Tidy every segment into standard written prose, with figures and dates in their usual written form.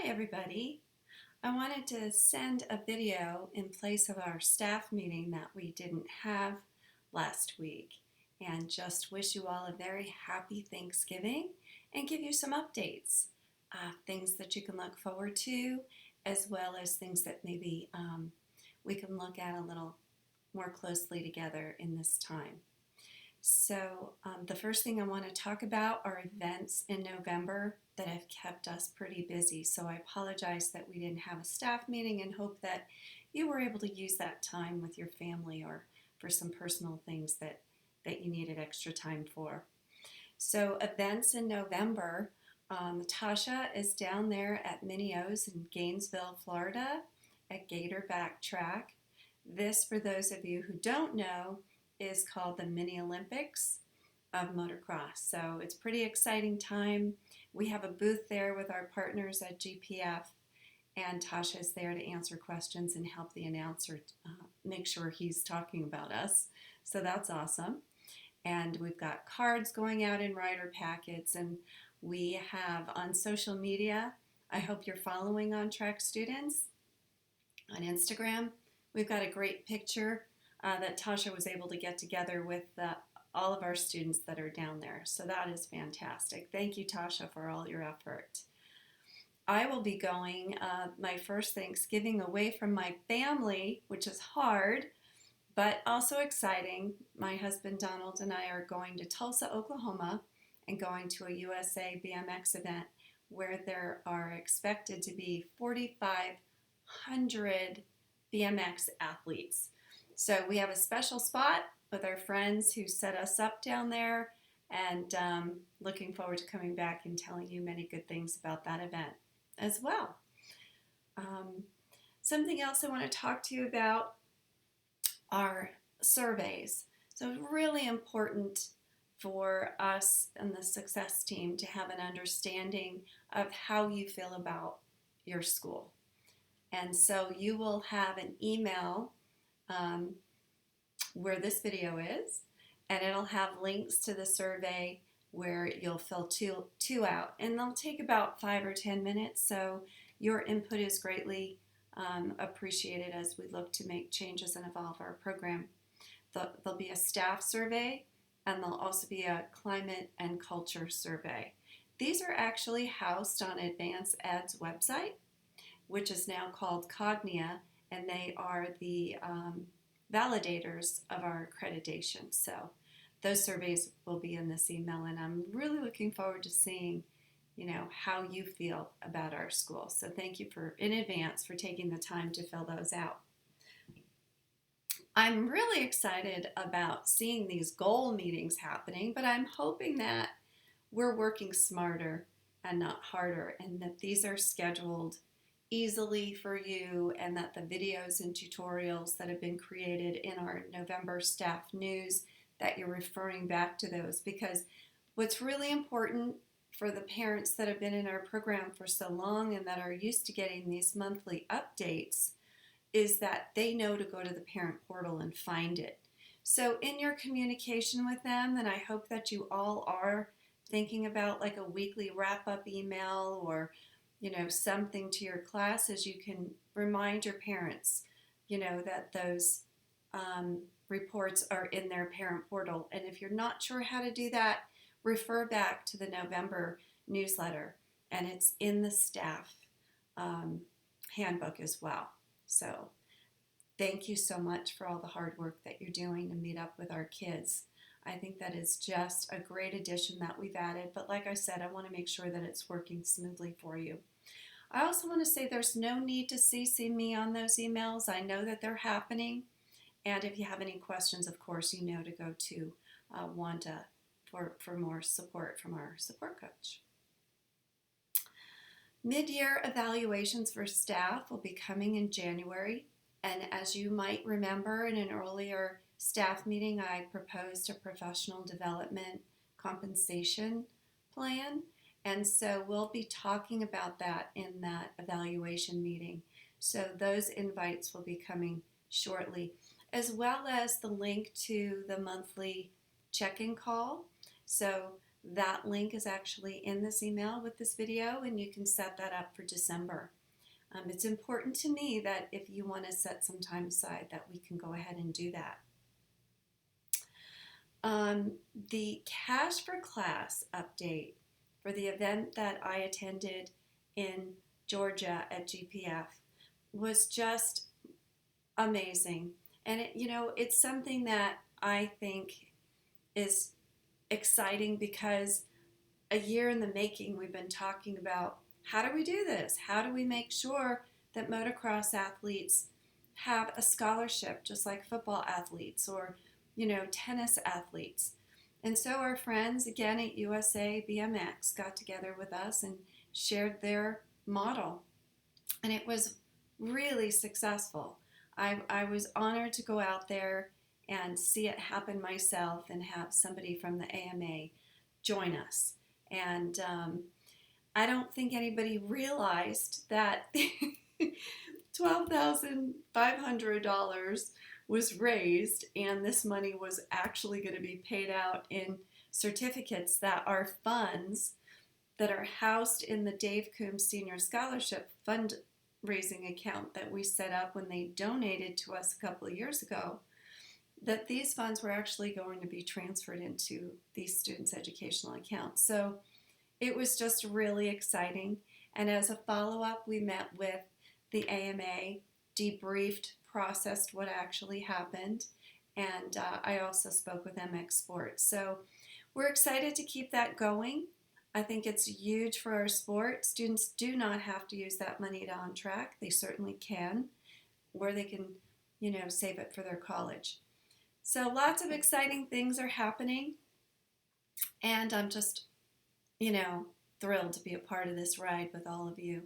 Hi everybody. I wanted to send a video in place of our staff meeting that we didn't have last week and just wish you all a very happy Thanksgiving and give you some updates, things that you can look forward to, as well as things that maybe we can look at a little more closely together in this time. So the first thing I want to talk about are events in November that have kept us pretty busy. So I apologize that we didn't have a staff meeting and hope that you were able to use that time with your family or for some personal things that you needed extra time for. So events in November, Tasha is down there at Minnie's in Gainesville, Florida at Gatorback Track. This, for those of you who don't know, is called the Mini Olympics of motocross. So it's pretty exciting time. We have a booth there with our partners at GPF, and Tasha is there to answer questions and help the announcer make sure he's talking about us. So that's awesome. And we've got cards going out in rider packets, and we have on social media, I hope you're following On Track Students on Instagram. We've got a great picture that Tasha was able to get together with all of our students that are down there. So that is fantastic. Thank you, Tasha, for all your effort. I will be going my first Thanksgiving away from my family, which is hard, but also exciting. My husband Donald and I are going to Tulsa, Oklahoma, and going to a USA BMX event where there are expected to be 4,500 BMX athletes. So we have a special spot with our friends who set us up down there, and looking forward to coming back and telling you many good things about that event as well. Something else I want to talk to you about are surveys. So it's really important for us and the success team to have an understanding of how you feel about your school. And so you will have an email where this video is, and it'll have links to the survey where you'll fill two out, and they'll take about 5 or 10 minutes. So your input is greatly appreciated as we look to make changes and evolve our program. There'll be a staff survey, and there'll also be a climate and culture survey. These are actually housed on Advance Ed's website, which is now called Cognia, and they are the validators of our accreditation. So those surveys will be in this email, and I'm really looking forward to seeing, how you feel about our school. So thank you in advance for taking the time to fill those out. I'm really excited about seeing these goal meetings happening, but I'm hoping that we're working smarter and not harder, and that these are scheduled easily for you, and that the videos and tutorials that have been created in our November staff news, that you're referring back to those, because what's really important for the parents that have been in our program for so long and that are used to getting these monthly updates is that they know to go to the parent portal and find it. So in your communication with them, and I hope that you all are thinking about like a weekly wrap-up email or something to your classes, you can remind your parents, that those reports are in their parent portal. And if you're not sure how to do that, refer back to the November newsletter, and it's in the staff handbook as well. So thank you so much for all the hard work that you're doing to meet up with our kids. I think that is just a great addition that we've added, but like I said, I want to make sure that it's working smoothly for you. I also want to say there's no need to CC me on those emails. I know that they're happening, and if you have any questions, of course, you know to go to Wanda for more support from our support coach. Mid-year evaluations for staff will be coming in January, and as you might remember in an earlier staff meeting, I proposed a professional development compensation plan. And so we'll be talking about that in that evaluation meeting. So those invites will be coming shortly, as well as the link to the monthly check-in call. So That link is actually in this email with this video, and you can set that up for December. It's important to me that if you want to set some time aside, that we can go ahead and do that. The Cash for Class update for the event that I attended in Georgia at GPF was just amazing. And it's something that I think is exciting because a year in the making we've been talking about how do we do this? How do we make sure that motocross athletes have a scholarship just like football athletes or tennis athletes? And so our friends again at USA BMX got together with us and shared their model, and it was really successful. I was honored to go out there and see it happen myself and have somebody from the AMA join us. And I don't think anybody realized that $12,500 was raised, and this money was actually going to be paid out in certificates that are funds that are housed in the Dave Coombs Senior Scholarship fundraising account that we set up when they donated to us a couple of years ago, that these funds were actually going to be transferred into these students' educational accounts. So it was just really exciting. And as a follow-up, we met with the AMA, debriefed, processed what actually happened, and I also spoke with MX Sports. So we're excited to keep that going. I think it's huge for our sport. Students do not have to use that money to On Track. They certainly can, or they can, save it for their college. So lots of exciting things are happening, and I'm just, thrilled to be a part of this ride with all of you.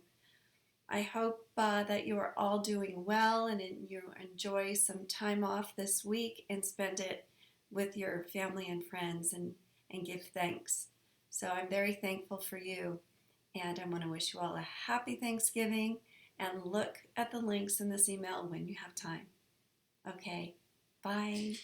I hope that you are all doing well and you enjoy some time off this week and spend it with your family and friends and give thanks. So I'm very thankful for you, and I want to wish you all a happy Thanksgiving, and look at the links in this email when you have time. Okay, bye.